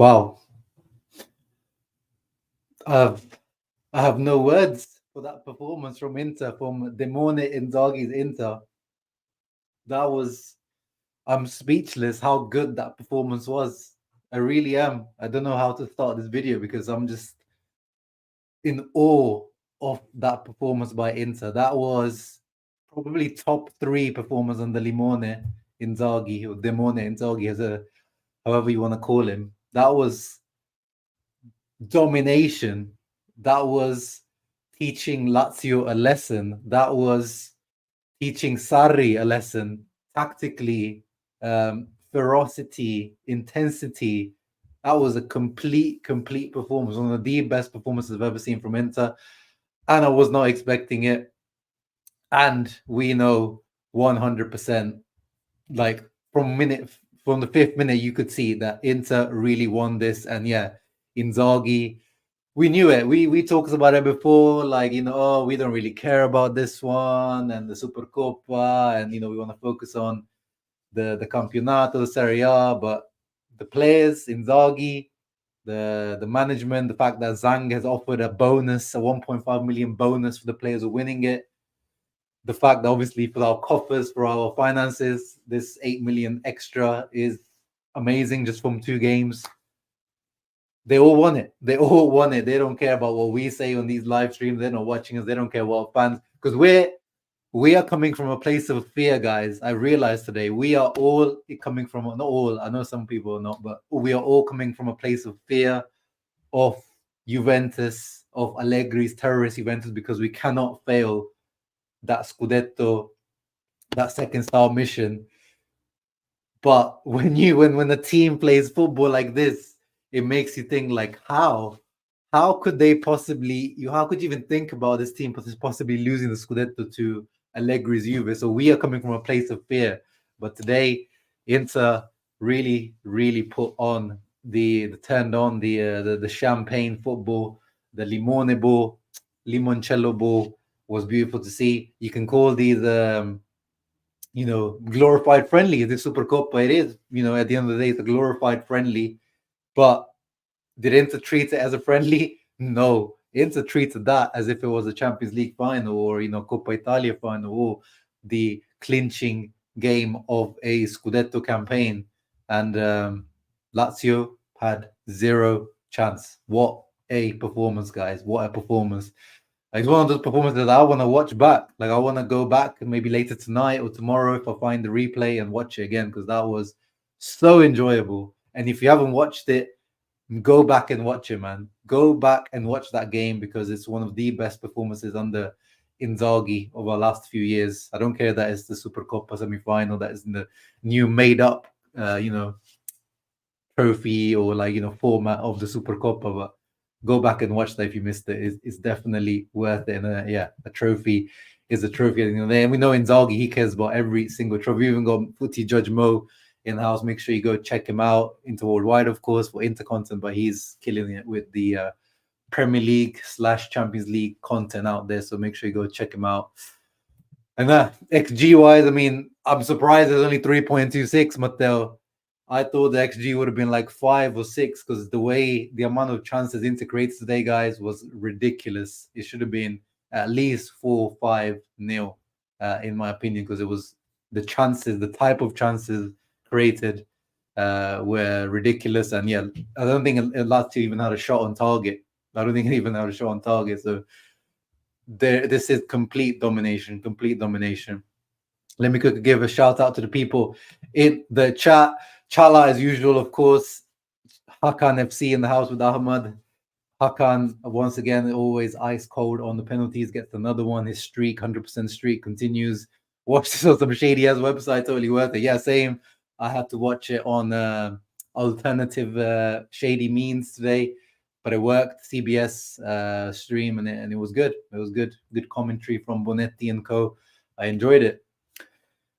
Wow. I've, I have no words for that performance from Inter, from Demone Inzaghi's Inter. That was, I'm speechless how good that performance was. I really am. I don't know how to start this video because I'm just in awe of that performance by Inter. That was probably top three performance on the Limone Inzaghi or Demone Inzaghi, as a however you want to call him. That was domination. That was teaching Lazio a lesson. That was teaching Sarri a lesson. Tactically, ferocity, intensity. That was a complete performance. One of the best performances I've ever seen from Inter. And I was not expecting it. And we know 100%, like from the fifth minute, you could see that Inter really won this. And yeah, Inzaghi, we knew it. We talked about it before, like, oh, we don't really care about this one and the Supercoppa, and we want to focus on the Campionato, the Serie A. But the players, Inzaghi, the management, the fact that Zhang has offered a bonus, a 1.5 million bonus for the players who are winning it, the fact that obviously for our coffers, for our finances, this 8 million extra is amazing just from 2 games. They all want it. They all want it. They don't care about what we say on these live streams. They're not watching us. They don't care what fans, because we are coming from a place of fear, guys. I realized today we are all coming from, not all, I know some people are not, but we are all coming from a place of fear of Juventus, of Allegri's terrorist Juventus, because we cannot fail that Scudetto, that second star mission. But when the team plays football like this, it makes you think, like, how could they possibly, how could you even think about this team possibly losing the Scudetto to Allegri's Juve? So we are coming from a place of fear. But today, Inter really put on turned on the champagne football, the limone ball, limoncello ball was beautiful to see. You can call these glorified friendly. The Supercoppa, it is, at the end of the day, it's a glorified friendly. But did Inter treat it as a friendly? No. Inter treated that as if it was a Champions League final, or, Coppa Italia final, or the clinching game of a Scudetto campaign. And Lazio had zero chance. What a performance, guys. What a performance. It's one of those performances that I want to watch back. Like, I want to go back and maybe later tonight or tomorrow if I find the replay and watch it again, because that was so enjoyable. And if you haven't watched it, go back and watch it, man. Go back and watch that game, because it's one of the best performances under Inzaghi of our last few years. I don't care that it's the Supercoppa semi-final, that is in the new made-up, trophy or format of the Supercoppa, but go back and watch that if you missed it. It's definitely worth it. And a trophy is a trophy. And we know Inzaghi, he cares about every single trophy. We even got Footy Judge Mo in the house. Make sure you go check him out. Into Worldwide, of course, for Inter content, but he's killing it with the Premier League / Champions League content out there. So make sure you go check him out. And XG wise, I mean, I'm surprised there's only 3.26, Matteo. I thought the XG would have been like 5 or 6, because the amount of chances Inter creates today, guys, was ridiculous. It should have been at least 4-5-0, in my opinion, because it was the type of chances created were ridiculous. And yeah, I don't think Lazio even had a shot on target. So this is complete domination. Let me quickly give a shout out to the people in the chat. Chala, as usual, of course. Hakan FC in the house with Ahmad. Hakan, once again, always ice cold on the penalties, gets another one. His streak, 100% streak, continues. Watch this on some shady ass website, totally worth it. Yeah, same. I had to watch it on alternative shady means today, but it worked. CBS stream, and it was good. It was good. Good commentary from Bonetti and co. I enjoyed it.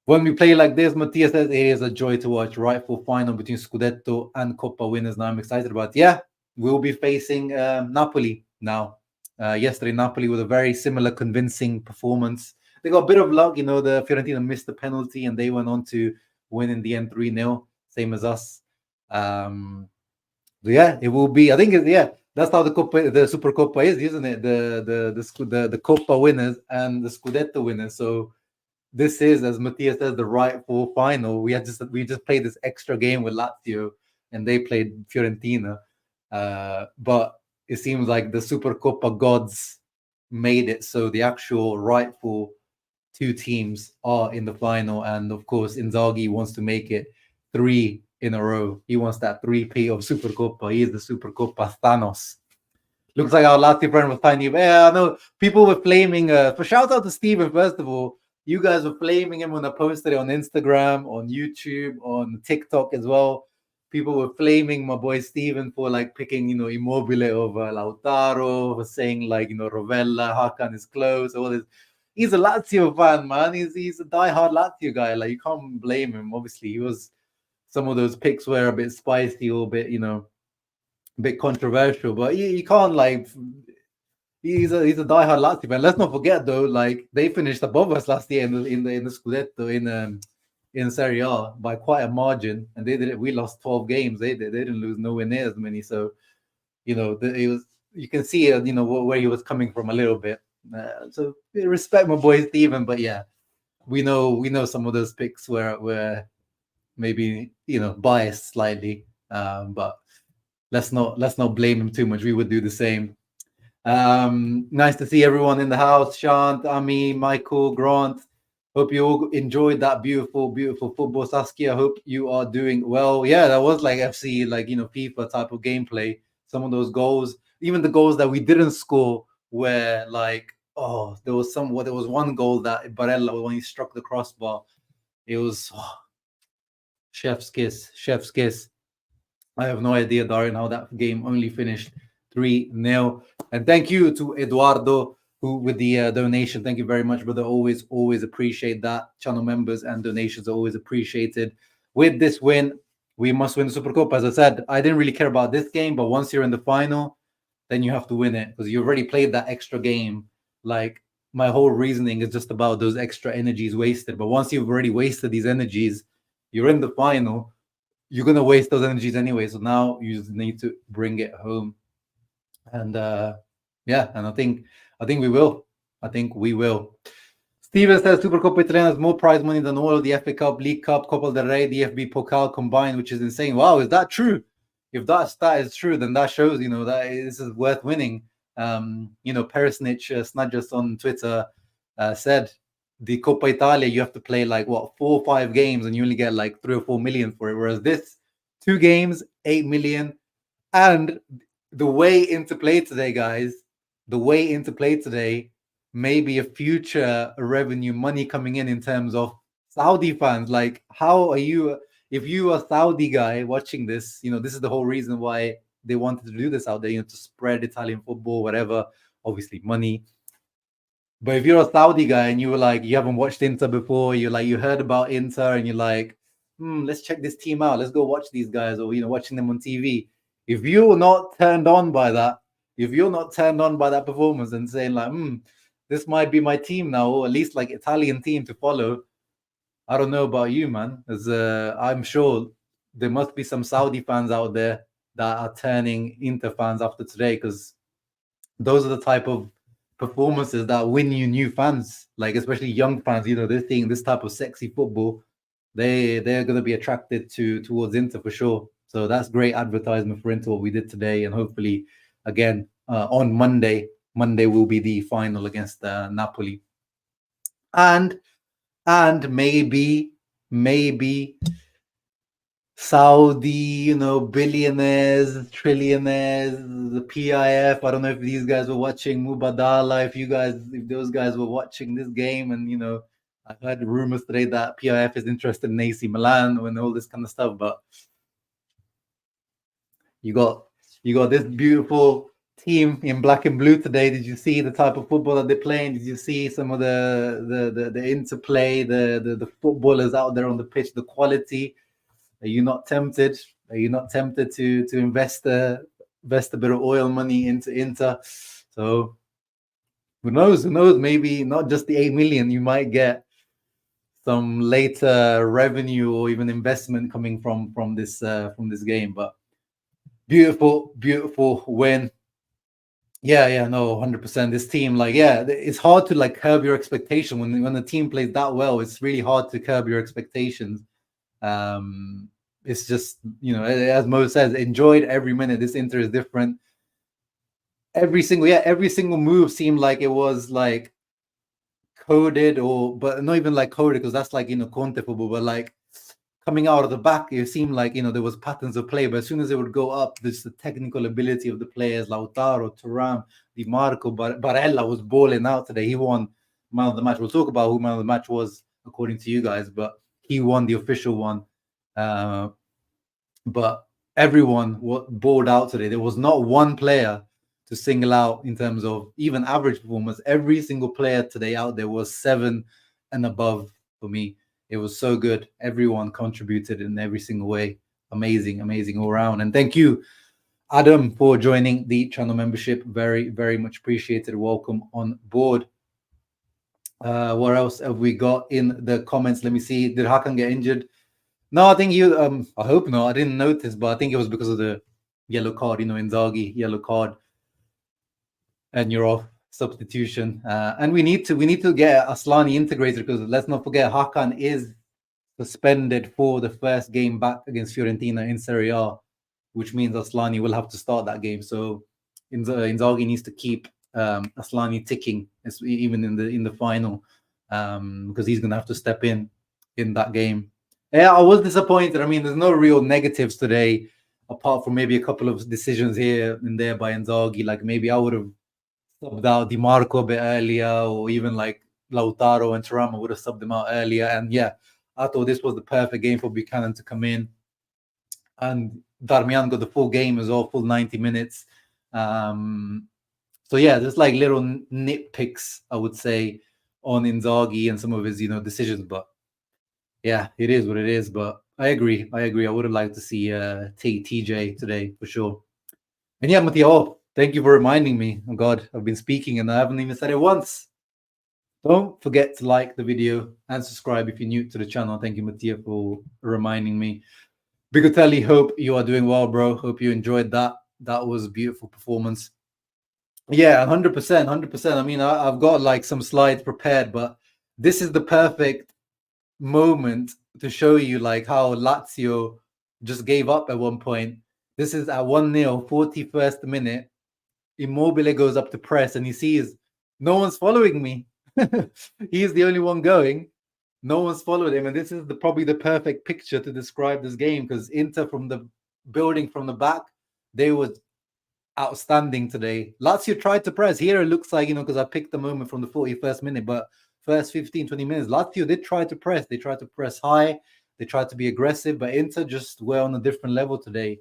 When we play like this, Mattia says it is a joy to watch. Rightful final between Scudetto and Coppa winners. Now I'm excited about. Yeah, we'll be facing Napoli now. Yesterday, Napoli with a very similar, convincing performance. They got a bit of luck, the Fiorentina missed the penalty and they went on to win in the end 3-0, same as us. Yeah, it will be. I think that's how the Supercoppa is, isn't it? The Coppa winners and the Scudetto winners. So this is, as Matthias says, the rightful final. We just played this extra game with Lazio, and they played Fiorentina. But it seems like the Supercoppa gods made it so the actual rightful two teams are in the final, and of course Inzaghi wants to make it 3 in a row. He wants that 3P of Supercoppa. He is the Supercoppa Thanos. Looks like our Lazio friend was tiny. Yeah, I know people were flaming. For shout out to Steven, first of all. You guys were flaming him when I posted it on Instagram, on YouTube, on TikTok as well. People were flaming my boy Steven for like picking, Immobile over Lautaro, for saying like, Rovella, Hakan is close, all this. He's a Lazio fan, man. He's a diehard Lazio guy. Like, you can't blame him. Obviously, he was, some of those picks were a bit spicy or a bit, a bit controversial, but you can't like. He's a diehard Lazio fan. Let's not forget though, like they finished above us last year in the Scudetto in Serie A by quite a margin, and they did. We lost 12 games. They didn't lose nowhere near as many. So it was, you can see where he was coming from a little bit. So respect my boy Steven, but yeah, we know some of those picks were maybe biased slightly, but let's not blame him too much. We would do the same. Nice to see everyone in the house. Shant, Ami, Michael, Grant. Hope you all enjoyed that beautiful football. Saskia, hope you are doing well. Yeah, that was like FC, like FIFA type of gameplay. Some of those goals, even the goals that we didn't score, were like, oh, there was one goal that Barella, when he struck the crossbar, it was chef's kiss. I have no idea, Darren, how that game only finished 3-0. And thank you to Eduardo, who with the donation. Thank you very much, brother. Always appreciate that. Channel members and donations are always appreciated. With this win, we must win the Supercup. As I said, I didn't really care about this game, but once you're in the final, then you have to win it because you already played that extra game. Like, my whole reasoning is just about those extra energies wasted. But once you've already wasted these energies, you're in the final, you're gonna waste those energies anyway. So now you just need to bring it home. And and I think we will. I think we will. Steven says Supercoppa Italiana has more prize money than all of the FA Cup, League Cup, Copa del Rey, DFB Pokal combined, which is insane. Wow, is that true? If that stat is true, then that shows that this is worth winning. Perisnich Snudgers on Twitter said the Coppa Italia you have to play like 4 or 5 games and you only get like 3 or 4 million for it, whereas this 2 games 8 million. And the way into play today, guys, maybe a future revenue money coming in terms of Saudi fans. Like, how are you, if you are a Saudi guy watching this, this is the whole reason why they wanted to do this out there, to spread Italian football, whatever, obviously money. But if you're a Saudi guy and you were like, you haven't watched Inter before, you heard about Inter and you're like, let's check this team out, let's go watch these guys, or watching them on TV. If you're not turned on by that, performance and saying like, this might be my team now, or at least like Italian team to follow, I don't know about you, man. As I'm sure there must be some Saudi fans out there that are turning Inter fans after today, because those are the type of performances that win you new fans, like especially young fans. They're seeing this type of sexy football, they're going to be attracted towards Inter for sure. So that's great advertisement for Inter, what we did today, and hopefully again on Monday will be the final against Napoli, and maybe Saudi, billionaires, trillionaires, the PIF. I don't know if these guys were watching Mubadala. If those guys were watching this game, and I heard rumors today that PIF is interested in AC Milan and all this kind of stuff. But you got this beautiful team in black and blue today. Did you see the type of football that they're playing? Did you see some of the interplay, the footballers out there on the pitch, the quality? Are you not tempted? To invest a bit of oil money into Inter? So who knows? Maybe not just the 8 million. You might get some later revenue or even investment coming from this game. But Beautiful, beautiful win. Yeah, no, 100%. This team, like, yeah, it's hard to like curb your expectation when the team plays that well. It's really hard to curb your expectations. Um, it's just, as Mo says, enjoyed every minute. This Inter is different. Every single move seemed like it was like coded, but not even like coded, because that's like Conte football, but like coming out of the back, it seemed like there was patterns of play. But as soon as it would go up, there's the technical ability of the players. Lautaro, Thuram, Di Marco, Barella was balling out today. He won man of the match. We'll talk about who man of the match was according to you guys, but he won the official one. But everyone balled out today. There was not one player to single out in terms of even average performance. Every single player today out there was 7 and above for me. It was so good. Everyone contributed in every single way. Amazing, amazing all around. And thank you, Adam, for joining the channel membership. Very, very much appreciated. Welcome on board. What else have we got in the comments? Let me see. Did Hakan get injured? No, I think you. I hope not. I didn't notice, but I think it was because of the yellow card. Inzaghi yellow card, and you're off substitution. And we need to get Aslani integrated, because let's not forget Hakan is suspended for the first game back against Fiorentina in Serie A, which means Aslani will have to start that game. So Inzaghi needs to keep Aslani ticking, even in the final, because he's going to have to step in that game. Yeah, I was disappointed. I mean, there's no real negatives today, apart from maybe a couple of decisions here and there by Inzaghi. Like maybe I would have subbed out Di Marco a bit earlier, or even like Lautaro and Thuram would have subbed them out earlier. And yeah, I thought this was the perfect game for Buchanan to come in. And Darmian got the full game as well, full 90 minutes. So yeah, there's like little nitpicks, I would say, on Inzaghi and some of his, decisions. But yeah, it is what it is. But I agree. I would have liked to see TJ today for sure. And yeah, Matteo, thank you for reminding me. Oh God, I've been speaking and I haven't even said it once. Don't forget to like the video and subscribe if you're new to the channel. Thank you, Mattia, for reminding me. Bigotelli, hope you are doing well, bro. Hope you enjoyed that. That was a beautiful performance. Yeah, 100%, 100%. I mean, I've got like some slides prepared, but this is the perfect moment to show you like how Lazio just gave up at one point. This is at 1-0, 41st minute. Immobile goes up to press and he sees no one's following me. He's the only one going. No one's followed him. And this is probably the perfect picture to describe this game, because Inter from the building from the back, they were outstanding today. Lazio tried to press. Here it looks like, because I picked the moment from the 41st minute, but first 15, 20 minutes, Lazio did try to press. They tried to press high. They tried to be aggressive, but Inter just were on a different level today.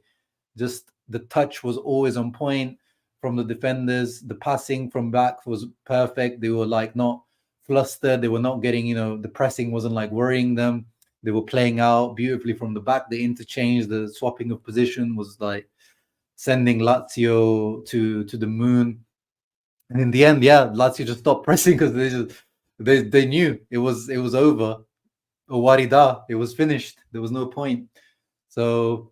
Just the touch was always on point from the defenders. The passing from back was perfect. They were like not flustered. They were not getting, the pressing wasn't like worrying them. They were playing out beautifully from the back. The interchange, the swapping of position was like sending Lazio to the moon. And in the end, yeah, Lazio just stopped pressing because they knew it was over. Owarida, it was finished. There was no point. So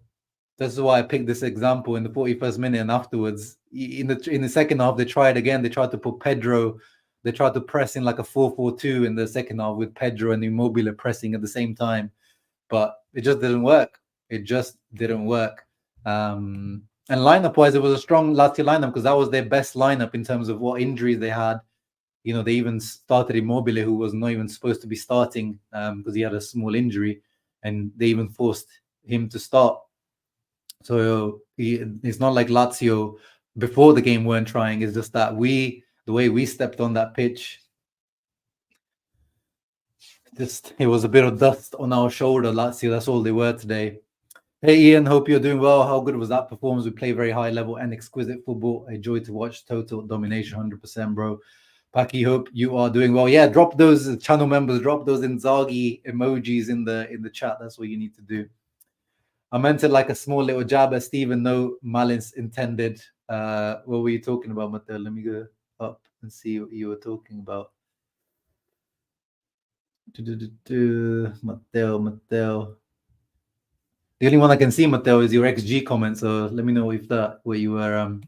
this is why I picked this example in the 41st minute, and afterwards, in the second half, they tried again. They tried to put Pedro. They tried to press in like a 4-4-2 in the second half with Pedro and Immobile pressing at the same time, but it just didn't work. It just didn't work. And lineup-wise, it was a strong Lazio lineup because that was their best lineup in terms of what injuries they had. They even started Immobile, who was not even supposed to be starting because he had a small injury, and they even forced him to start. So it's not like Lazio before the game weren't trying. It's just that the way we stepped on that pitch, it was a bit of dust on our shoulder. Lazio, that's all they were today. Hey Ian, hope you're doing well. How good was that performance? We play very high level and exquisite football. A joy to watch. Total domination, 100%, bro. Paki, hope you are doing well. Yeah, drop those channel members, drop those Inzaghi emojis in the chat. That's what you need to do. I meant it like a small little jab at Stephen, no malice intended. What were you talking about, Matteo? Let me go up and see what you were talking about. Matteo. The only one I can see, Matteo, is your XG comment. So let me know if that what you were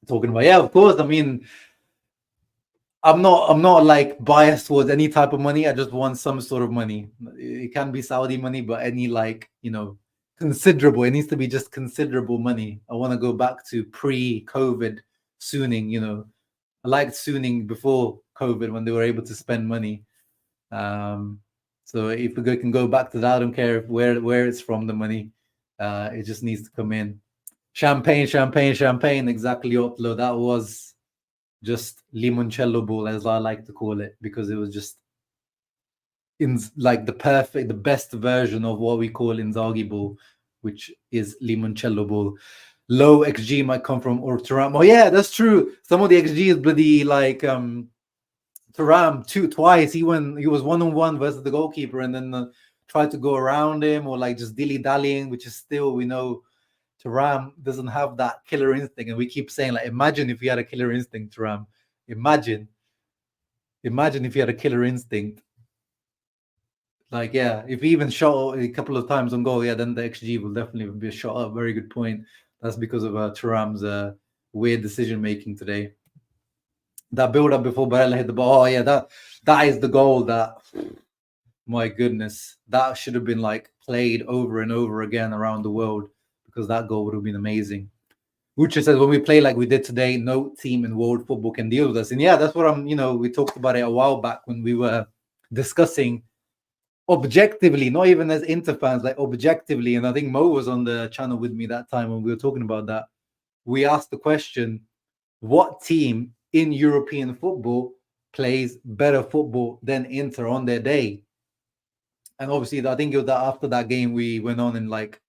talking about. Yeah, of course. I mean, I'm not like biased towards any type of money. I just want some sort of money. It can be Saudi money, but any like, considerable. It needs to be just considerable money. I want to go back to pre-COVID Suning. I liked Suning before COVID when they were able to spend money. So if we can go back to that, I don't care where it's from, the money. It just needs to come in. Champagne, champagne, champagne. Exactly, Otlo. That was just limoncello ball, as I like to call it, because it was just in like the best version of what we call Inzaghi ball, which is limoncello ball. Low XG might come from Thuram. Oh yeah, that's true. Some of the XG is bloody like Thuram twice. He was 1-on-1 versus the goalkeeper, and then tried to go around him, or like just dilly dallying, which is still, we know Thuram doesn't have that killer instinct, and we keep saying, like, imagine if he had a killer instinct, Thuram. Imagine if he had a killer instinct. Like, yeah, if he even shot a couple of times on goal, yeah, then the XG will definitely be a shot up. Very good point. That's because of Thuram's weird decision making today. That build up before Barella hit the ball. Oh yeah, that is the goal that, my goodness, that should have been like played over and over again around the world, because that goal would have been amazing. Uche says, when we play like we did today, no team in world football can deal with us. And yeah, that's what we talked about it a while back when we were discussing objectively, not even as Inter fans, like objectively. And I think Mo was on the channel with me that time when we were talking about that. We asked the question, what team in European football plays better football than Inter on their day? And obviously, I think it was that after that game, we went on and like,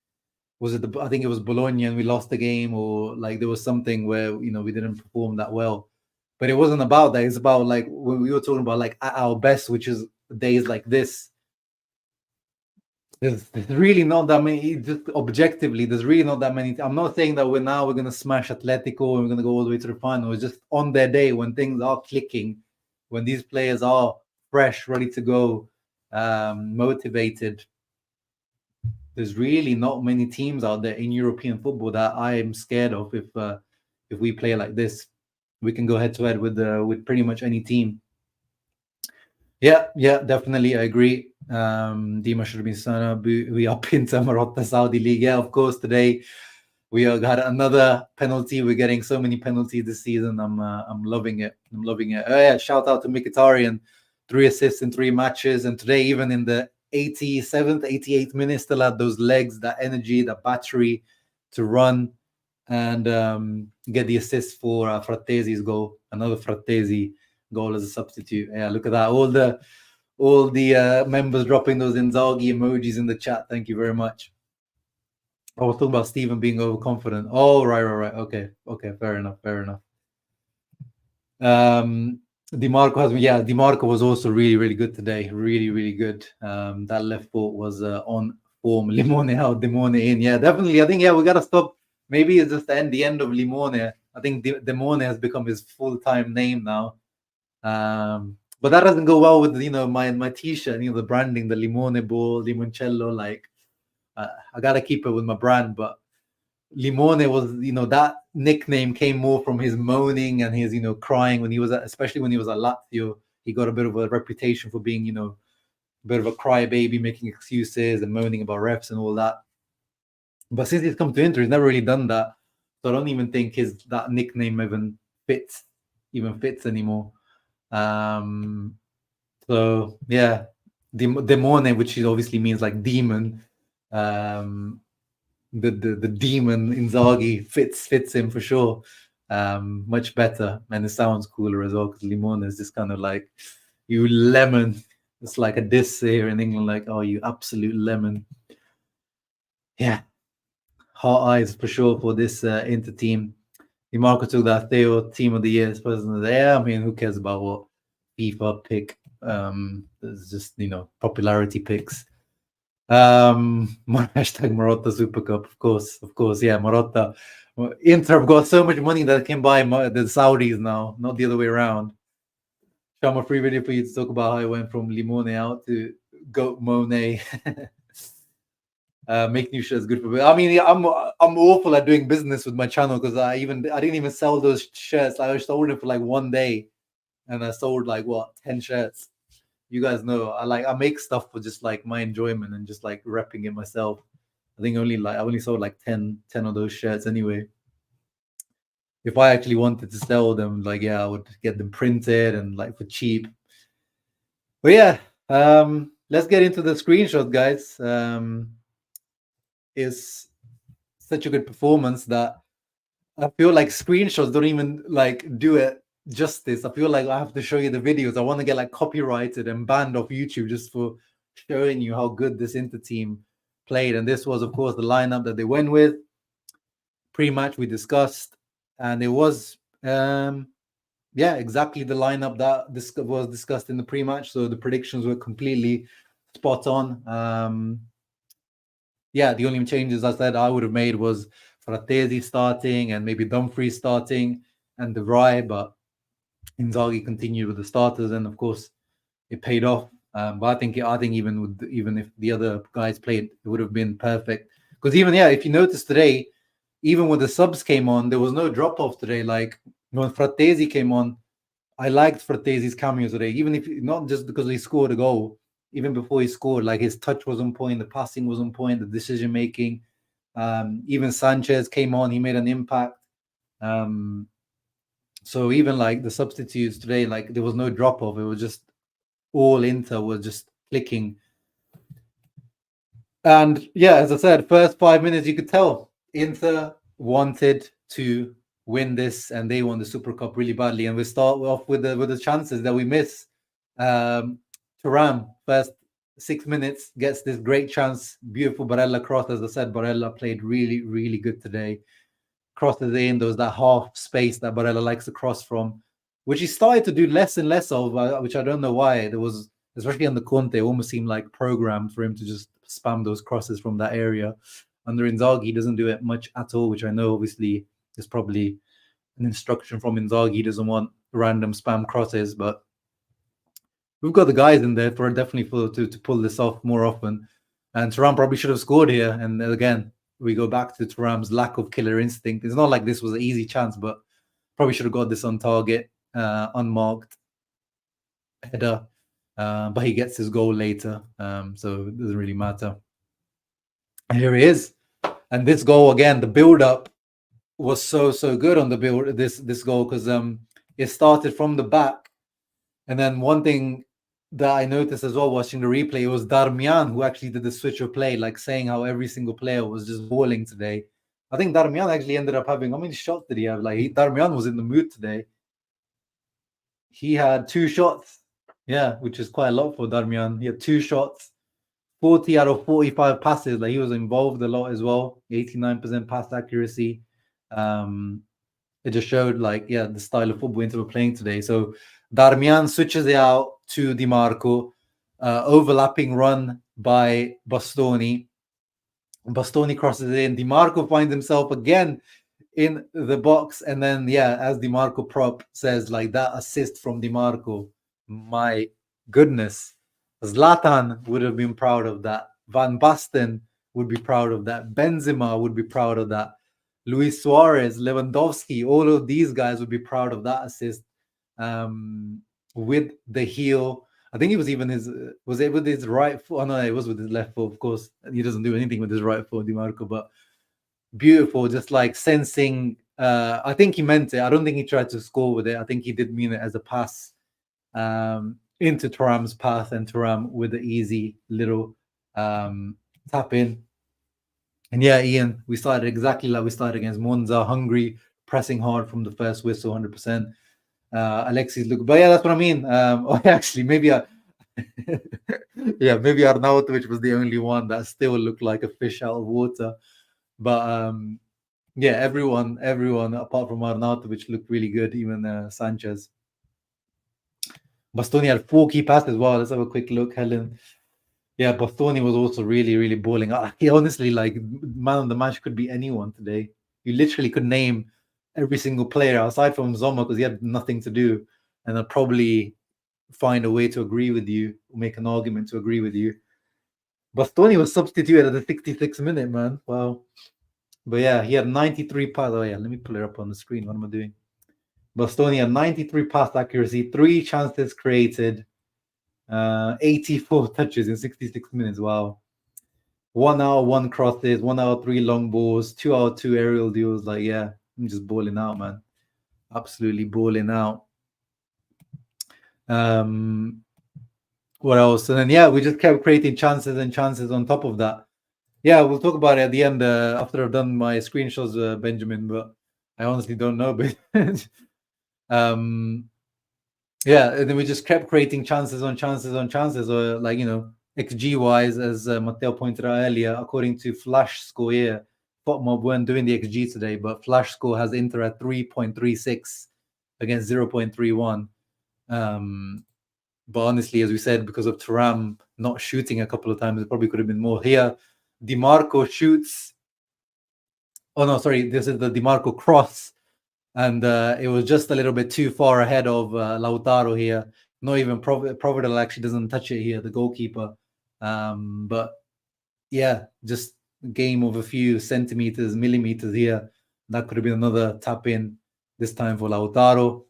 I think it was Bologna, and we lost the game, or like there was something where we didn't perform that well. But it wasn't about that. It's about like when we were talking about like at our best, which is days like this. There's really not that many. Just objectively, there's really not that many. I'm not saying that we're going to smash Atletico and we're going to go all the way to the final. It's just on their day, when things are clicking, when these players are fresh, ready to go, motivated. There's really not many teams out there in European football that I am scared of. If we play like this, we can go head to head with pretty much any team. Yeah, definitely, I agree. Dima should have been son. We up into Marotta Saudi League. Yeah, of course. Today we got another penalty. We're getting so many penalties this season. I'm loving it. I'm loving it. Oh, yeah, shout out to Mkhitaryan, 3 assists in 3 matches, and today even in the 87th, 88th minute, still had those legs, that energy, that battery to run and get the assist for Frattesi's goal. Another Frattesi goal as a substitute. Yeah, look at that. All the members dropping those Inzaghi emojis in the chat. Thank you very much. I was talking about Steven being overconfident. Oh, right. Okay, fair enough. DiMarco was also really, really good today. Really, really good. That left foot was on form. Limone out, Demone in. Yeah, definitely. I think, we got to stop. Maybe it's just the end of Limone. I think Demone has become his full-time name now. But that doesn't go well with my t-shirt, the branding, the Limone ball, limoncello. Like, I gotta keep it with my brand. But Limone was, that nickname came more from his moaning and his, crying when he was especially when he was at Lazio. He got a bit of a reputation for being, a bit of a crybaby, making excuses and moaning about refs and all that. But since he's come to Inter, he's never really done that. So I don't even think that nickname even fits anymore. So yeah, Demone, which obviously means like demon. The demon Inzaghi fits him for sure. Much better, and it sounds cooler as well, because Limone is just kind of like, you lemon. It's like a diss here in England, like, oh, you absolute lemon. Yeah, hot eyes for sure for this Inter team. DiMarco took that Theo Team of the Year person. Yeah, I mean, who cares about what FIFA pick? It's just popularity picks. Hashtag Marotta Supercup, of course. Yeah, Marotta. Inter have got so much money that can buy the Saudis now, not the other way around. Show a free video for you to talk about how I went from Limone out to Goat Monet. Make new shirts good for. I mean, yeah, I'm awful at doing business with my channel because I didn't even sell those shirts. I sold it for like one day, and I sold like what 10 shirts. You guys know I make stuff for just like my enjoyment and just like repping it myself. I think I only sold like 10 of those shirts anyway. If I actually wanted to sell them, like yeah, I would get them printed and like for cheap. But yeah, let's get into the screenshot, guys. It's such a good performance that I feel like screenshots don't even like do it justice. I feel like I have to show you the videos. I want to get like copyrighted and banned off YouTube just for showing you how good this Inter team played. And this was, of course, the lineup that they went with. Pre-match we discussed, and it was exactly the lineup that was discussed in the pre-match. So the predictions were completely spot on. The only changes I said I would have made was Frattesi starting and maybe Dumfries starting and De Vrij, but Inzaghi continued with the starters, and of course it paid off. But I think even if the other guys played, it would have been perfect. Because if you notice today, even when the subs came on, there was no drop off today. Like when Frattesi came on, I liked Frattesi's cameo today, even if not just because he scored a goal. Even before he scored, like his touch was on point, the passing was on point, the decision making. Even Sanchez came on, he made an impact. So even like the substitutes today, like there was no drop off. It was just all Inter was just clicking. And yeah, as I said, first 5 minutes you could tell Inter wanted to win this, and they won the Super Cup really badly. And we start off with the chances that we miss. Thuram, first 6 minutes, gets this great chance, beautiful Barella cross. As I said, Barella played really, really good today. Crosses in, there was that half space that Barella likes to cross from, which he started to do less and less of, which I don't know why. There was, especially on the Conte, it almost seemed like programmed for him to just spam those crosses from that area. Under Inzaghi, he doesn't do it much at all, which I know obviously is probably an instruction from Inzaghi. He doesn't want random spam crosses, but we've got the guys in there to pull this off more often. And Thuram probably should have scored here. And again, we go back to Thuram's lack of killer instinct. It's not like this was an easy chance, but probably should have got this on target, unmarked header. But he gets his goal later, so it doesn't really matter. And here he is. And this goal again, the build-up was so good on the build this goal, because it started from the back. And then one thing that I noticed as well watching the replay, it was Darmian who actually did the switch of play, like saying how every single player was just balling today. I think Darmian actually ended up having, how many shots did he have? Darmian was in the mood today. He had 2 shots. Yeah, which is quite a lot for Darmian. He had 2 shots, 40 out of 45 passes. Like he was involved a lot as well. 89% pass accuracy. It just showed the style of football Inter were playing today. So Darmian switches it out to Di Marco, overlapping run by Bastoni. Bastoni crosses it in. Di Marco finds himself again in the box, and then as Di Marco prop says, like that assist from Di Marco, my goodness, Zlatan would have been proud of that. Van Basten would be proud of that. Benzema would be proud of that. Luis Suarez, Lewandowski, all of these guys would be proud of that assist. With the heel, I think it was even was it with his right foot? Oh no, it was with his left foot. Of course, he doesn't do anything with his right foot, Di Marco, but beautiful, just like sensing. I think he meant it. I don't think he tried to score with it. I think he did mean it as a pass into Thuram's path, and Thuram with the easy little tap in. And Ian, we started exactly like we started against Monza, hungry, pressing hard from the first whistle, 100%. Alexis look, but that's what I mean. Actually, maybe maybe Arnautovic was the only one that still looked like a fish out of water. But everyone apart from Arnautovic looked really good, even Sanchez. Bastoni had 4 key passes as well. Let's have a quick look, Helen. Yeah, Bastoni was also really, really balling. He honestly, like, man of the match could be anyone today. You literally could name every single player aside from Zoma, because he had nothing to do, and I'd probably find a way to agree with you, make an argument to agree with you. Bastoni was substituted at the 66th minute, man. Wow. But yeah, he had 93 pass. Oh yeah, let me pull it up on the screen. What am I doing? Bastoni had 93 pass accuracy, 3 chances created, 84 touches in 66 minutes. Wow. 1 out, 1 crosses, 1 out, 3 long balls, 2 out, 2 aerial deals. Like, yeah, I'm just balling out, man. Absolutely balling out. What else? And then yeah, we just kept creating chances and chances on top of that. Yeah, we'll talk about it at the end after I've done my screenshots, Benjamin. But I honestly don't know. But yeah, and then we just kept creating chances on chances on chances, or like XG wise, as Matteo pointed out earlier, according to Flash Score here. FotMob weren't doing the XG today, but Flash Score has Inter at 3.36 against 0.31. But honestly, as we said, because of Thuram not shooting a couple of times, it probably could have been more. Here, DiMarco shoots. Oh no, sorry, this is the DiMarco cross, and it was just a little bit too far ahead of Lautaro here. Not even Providel actually doesn't touch it here, the goalkeeper. But yeah, just a game of a few centimeters, millimeters here. That could have been another tap in, this time for Lautaro.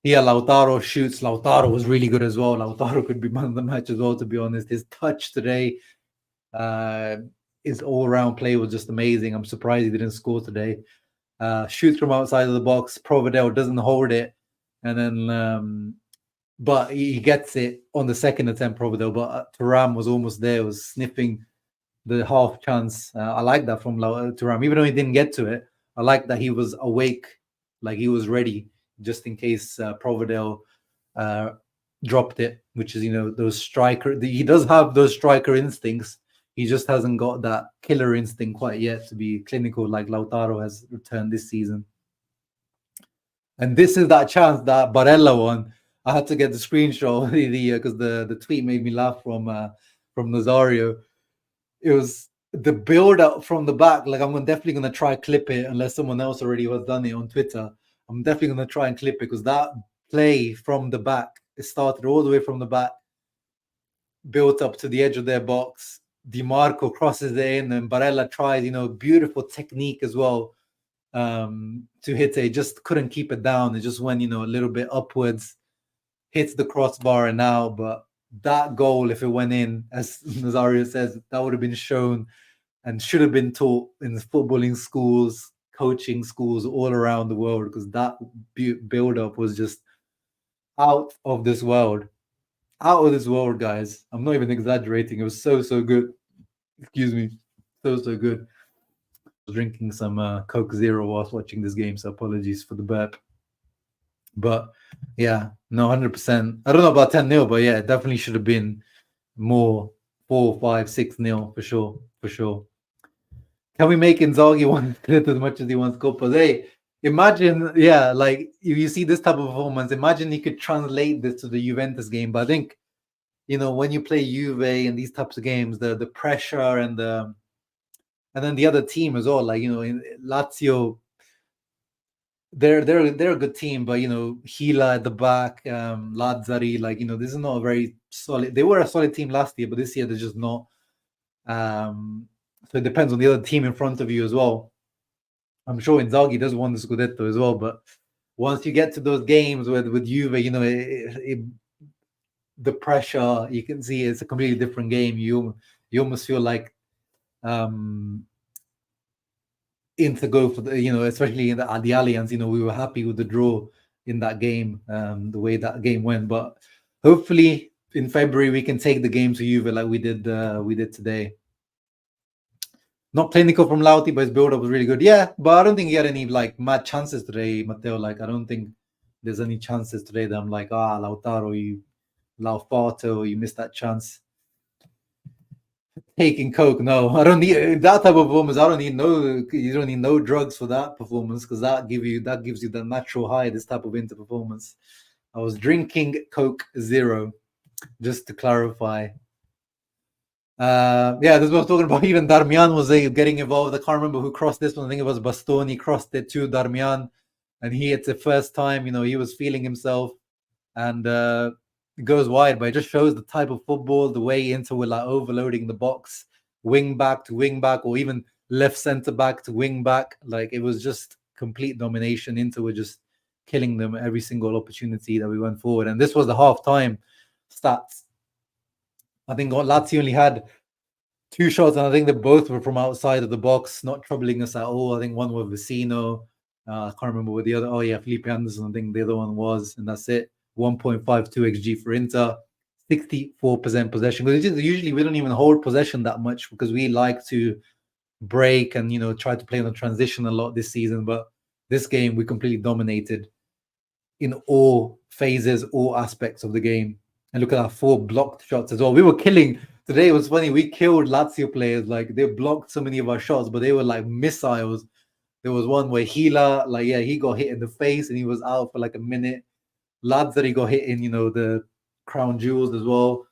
Here, Lautaro shoots. Lautaro was really good as well. Lautaro could be man of the match as well, to be honest. His touch today, his all-round play was just amazing. I'm surprised he didn't score today. Shoots from outside of the box. Providel doesn't hold it. And then, but he gets it on the second attempt, Providel. But Thuram was almost there, was sniffing the half chance. I like that from Thuram. Even though he didn't get to it, I like that he was awake, like he was ready, just in case Providel dropped it, which is, those striker. He does have those striker instincts. He just hasn't got that killer instinct quite yet to be clinical like Lautaro has returned this season. And this is that chance that Barella won. I had to get the screenshot because the tweet made me laugh from Nazario. It was the build up from the back. Like, I'm definitely going to try clip it unless someone else already has done it on Twitter. I'm definitely going to try and clip it because that play from the back, it started all the way from the back, built up to the edge of their box. DiMarco crosses it in and Barella tries, beautiful technique as well to hit it. Just couldn't keep it down. It just went, a little bit upwards, hits the crossbar and out. But that goal, if it went in, as Nazario says, that would have been shown and should have been taught in footballing schools, coaching schools all around the world, because that build-up was just out of this world. Out of this world, guys. I'm not even exaggerating. It was so good. Excuse me. So good. I was drinking some Coke Zero whilst watching this game, so apologies for the burp. But yeah, no, 100%. I don't know about 10-0, but yeah, it definitely should have been more 4, 5, 6-0 for sure. For sure. Can we make Inzaghi want it as much as he wants Copas? Hey, imagine, yeah, like if you see this type of performance, imagine you could translate this to the Juventus game. But I think, when you play Juve and these types of games, the pressure and then the other team as well, like, in Lazio, they're a good team, but Gila at the back, Lazzari, like, this is not a very solid. They were a solid team last year, but this year they're just not. So it depends on the other team in front of you as well. I'm sure Inzaghi does want the Scudetto as well, but once you get to those games with Juve, the pressure, you can see it's a completely different game. You almost feel like Inter go for the, especially in the Allianz, we were happy with the draw in that game, the way that game went. But hopefully in February we can take the game to Juve like we did today. Not clinical from Lauti, but his build-up was really good. Yeah, but I don't think he had any mad chances today, Matteo. Like, I don't think there's any chances today that I'm like, Lautaro, you missed that chance. Taking coke, no, I don't need that type of performance. You don't need no drugs for that performance, because that gives you the natural high. This type of Inter performance. I was drinking Coke Zero, just to clarify. Yeah, this is what I was talking about. Even Darmian was getting involved. I can't remember who crossed this one. I think it was Bastoni crossed it to Darmian, and it's the first time. He was feeling himself, and it goes wide. But it just shows the type of football, the way Inter were overloading the box. wing back to wing back, or even left center back to wing back. Like, it was just complete domination. Inter were just killing them every single opportunity that we went forward. And this was the half-time stats. I think Lazio only had 2 shots, and I think they both were from outside of the box, not troubling us at all. I think one was Vecino. I can't remember what the other. Oh yeah, Felipe Anderson. I think the other one was, and that's it. 1.52 xG for Inter, 64% possession. Because usually we don't even hold possession that much because we like to break and try to play on the transition a lot this season. But this game we completely dominated in all phases, all aspects of the game. And look at our 4 blocked shots as well. We were killing. Today it was funny. We killed Lazio players. Like, they blocked so many of our shots, but they were like missiles. There was one where Gila, he got hit in the face and he was out for like a minute. Lazzari got hit in, the crown jewels as well.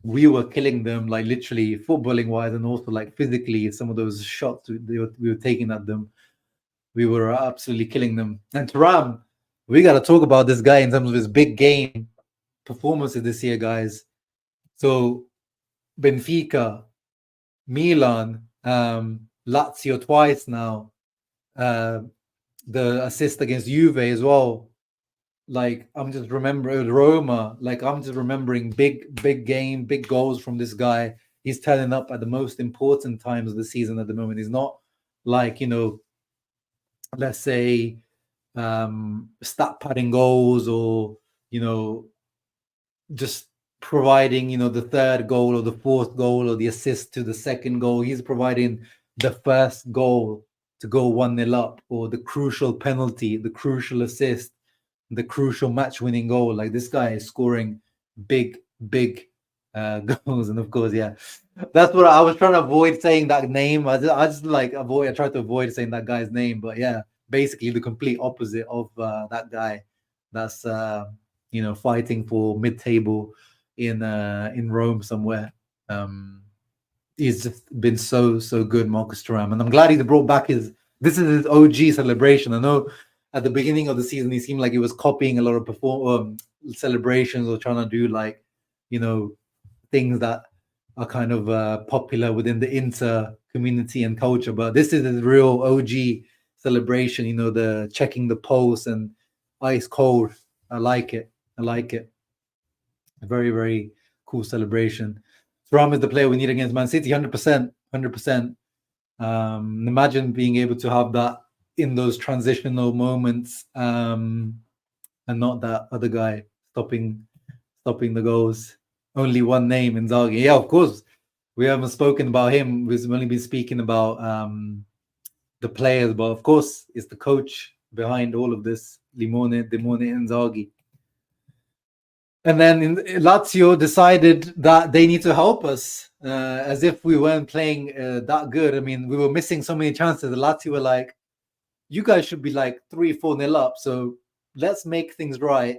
We were killing them, like, literally footballing wise, and also like physically. Some of those shots we were taking at them, we were absolutely killing them. And Thuram, we got to talk about this guy in terms of his big game performances this year, guys. So Benfica, Milan, Lazio twice now, the assist against Juve as well. Like, I'm just remembering Roma. Like, I'm just remembering big game, big goals from this guy. He's turning up at the most important times of the season at the moment. He's not like, let's say, stat padding goals, or just providing the 3rd goal or the 4th goal or the assist to the 2nd goal. He's providing the first goal to go 1-0 up, or the crucial penalty, the crucial assist, the crucial match-winning goal. Like, this guy is scoring big goals. And of course, that's what I was trying to avoid saying that name. I tried to avoid saying that guy's name. But yeah, basically the complete opposite of that guy that's fighting for mid-table in Rome somewhere. He's just been so good, Marcus Thuram, and I'm glad he brought back this is his OG celebration. I know at the beginning of the season he seemed like he was copying a lot of celebrations, or trying to do like things that are kind of popular within the Inter community and culture, but this is his real OG celebration. The checking the pulse and ice cold. I like it. A very, very cool celebration. Thuram is the player we need against Man City, 100%. Imagine being able to have that in those transitional moments, and not that other guy stopping the goals. Only one name, Inzaghi. Yeah, of course. We haven't spoken about him. We've only been speaking about the players, but of course, it's the coach behind all of this, Simone Inzaghi. And then Lazio decided that they need to help us, as if we weren't playing that good. I mean, we were missing so many chances. The Lazio were like, you guys should be like 3-4-0 up. So let's make things right,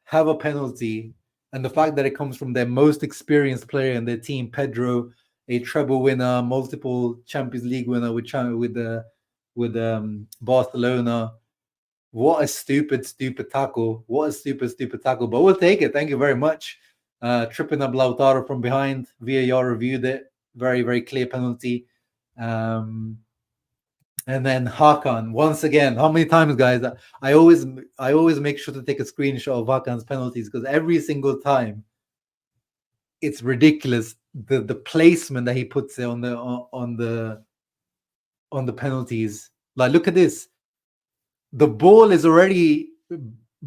have a penalty. And the fact that it comes from their most experienced player in their team, Pedro, a treble winner, multiple Champions League winner with Barcelona. What a stupid tackle. But we'll take it. Thank you very much. Tripping up Lautaro from behind. VAR reviewed it. Very, very clear penalty. And then Hakan, once again, how many times, guys? I always make sure to take a screenshot of Hakan's penalties, because every single time it's ridiculous. The placement that he puts on the penalties. Like, look at this. The ball is already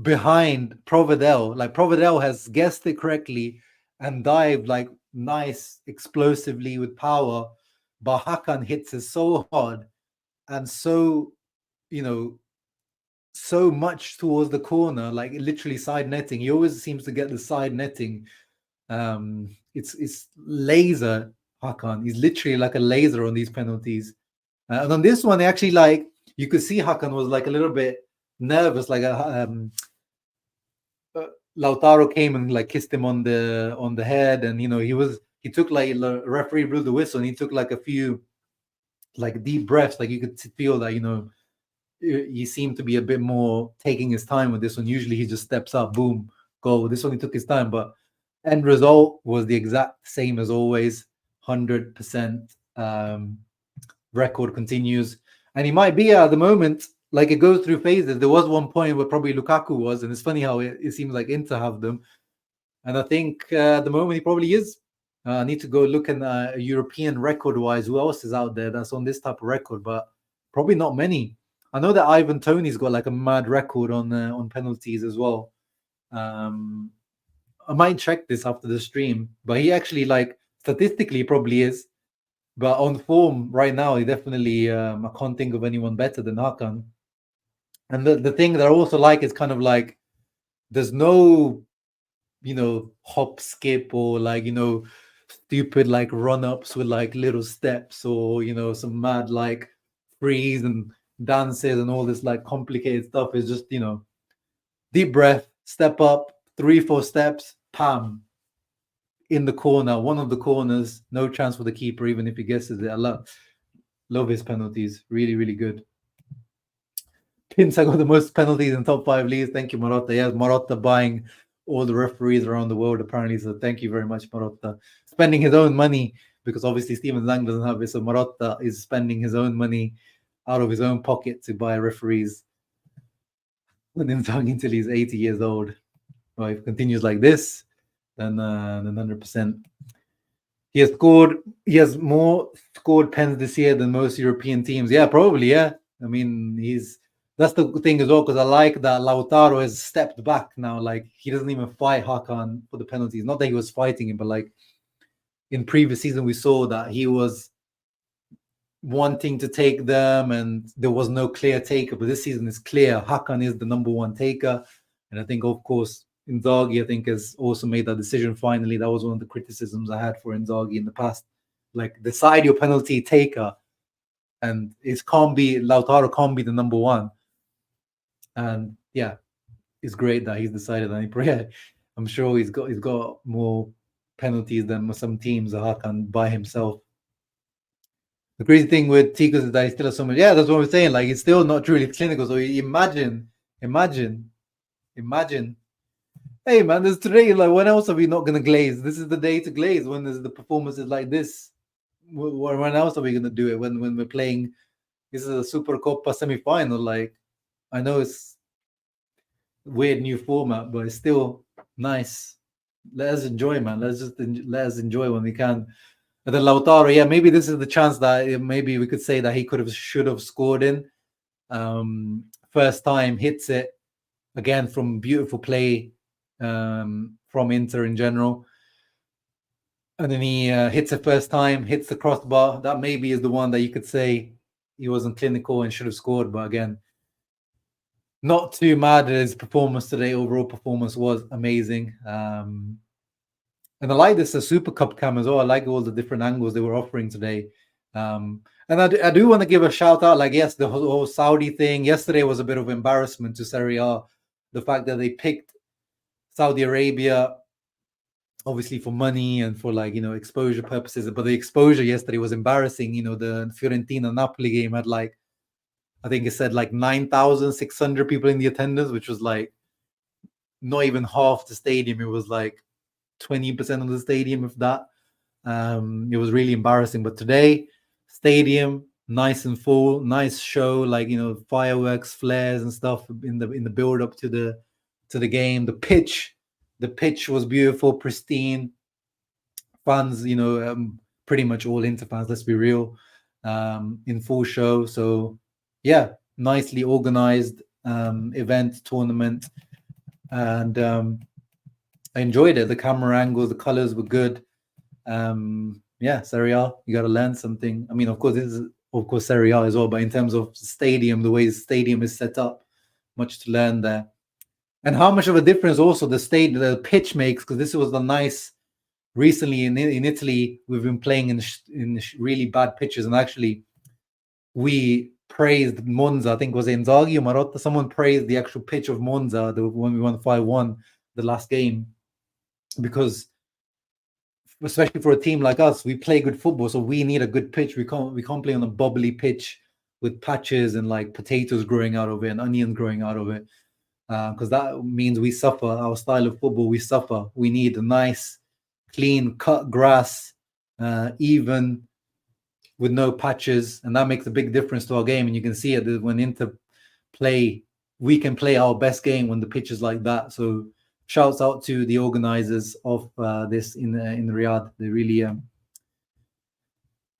behind Provedel. Like, Provedel has guessed it correctly and dived like nice, explosively with power. But Hakan hits it so hard and so much towards the corner, like literally side netting. He always seems to get the side netting. It's laser Hakan. He's literally like a laser on these penalties. And on this one, actually, like, you could see Hakan was like a little bit nervous. Like Lautaro came and like kissed him on the head, and he took like, the referee blew the whistle, and he took like a few like deep breaths. Like, you could feel that he seemed to be a bit more taking his time with this one. Usually he just steps up, boom, goal. This one he took his time, but end result was the exact same as always. 100% record continues. And he might be at the moment, like it goes through phases. There was one point where probably Lukaku was, and it's funny how it seems like Inter have them. And I think at the moment he probably is. I need to go look at European record-wise, who else is out there that's on this type of record, but probably not many. I know that Ivan Toney's got like a mad record on penalties as well. I might check this after the stream, but he actually, like, statistically probably is. But on form right now, he definitely, I can't think of anyone better than Hakan. And the thing that I also like is kind of like, there's no, hop, skip, or like, stupid like run-ups with like little steps, or, some mad like freeze and dances and all this like complicated stuff. Is just, deep breath, step up, 3-4 steps, pam, in the corner, one of the corners, no chance for the keeper, even if he guesses it. I love his penalties. Really, really good. Pinsa got the most penalties in top 5 leagues. Thank you, Marotta. Yes, Marotta buying all the referees around the world, apparently. So thank you very much, Marotta. Spending his own money, because obviously Steven Zhang doesn't have it. So Marotta is spending his own money out of his own pocket to buy referees. And then Zhang until he's 80 years old. Well, if it continues like this, then 100%. He has more scored pens this year than most European teams. Yeah, probably, yeah. I mean, that's the thing as well, because I like that Lautaro has stepped back now. Like, he doesn't even fight Hakan for the penalties. Not that he was fighting him, but like in previous season, we saw that he was wanting to take them and there was no clear taker. But this season is clear. Hakan is the number one taker. And I think, of course, Inzaghi, I think, has also made that decision finally. That was one of the criticisms I had for Inzaghi in the past. Like, decide your penalty taker. And Lautaro can't be the number one. And yeah, it's great that he's decided that. I'm sure he's got more penalties than some teams that Hakan by himself. The crazy thing with Ticos is that he still has so much. Yeah, that's what we're saying. Like, he's still not truly clinical. So imagine. Hey man, there's today. Like, when else are we not gonna glaze? This is the day to glaze. When there's the performances like this. When else are we gonna do it? When we're playing. This is a Supercup semi-final. Like, I know it's weird new format, but it's still nice. Let us enjoy, man. Let us enjoy when we can. And then Lautaro, yeah, maybe this is the chance that maybe we could say that he should have scored in. First time, hits it again from beautiful play from Inter in general. And then he hits it first time, hits the crossbar. That maybe is the one that you could say he wasn't clinical and should have scored. But again, not too mad at his performance today. Overall performance was amazing. And I like this Super Cup cam as well. I like all the different angles they were offering today. And I do want to give a shout out. Like, yes, the whole Saudi thing yesterday was a bit of embarrassment to Serie A. The fact that they picked Saudi Arabia, obviously for money and for exposure purposes. But the exposure yesterday was embarrassing. The Fiorentina-Napoli game had I think it said 9,600 people in the attendance, which was not even half the stadium. It was 20% of the stadium, if that. It was really embarrassing. But today, stadium nice and full, nice show, fireworks, flares and stuff in the build up to the game. The pitch was beautiful, pristine. Fans, pretty much all Inter fans, let's be real, in full show. So yeah, nicely organized event, tournament, and I enjoyed it. The camera angles, the colors were good. Yeah, Serie A, you got to learn something. I mean, of course, this is Serie A as well, but in terms of stadium, the way the stadium is set up, much to learn there. And how much of a difference also the pitch makes, because this was the nice. Recently in Italy, we've been playing in really bad pitches, and actually, we praised Monza. I think it was Inzaghi or Marotta. Someone praised the actual pitch of Monza when we won 5-1 the last game, because especially for a team like us, we play good football, so we need a good pitch. We can't play on a bubbly pitch with patches and potatoes growing out of it and onions growing out of it, because that means we suffer. Our style of football, we suffer. We need a nice, clean cut grass, even with no patches, and that makes a big difference to our game. And you can see it that when Inter play, we can play our best game when the pitch is like that. So shouts out to the organizers of this in Riyadh. They really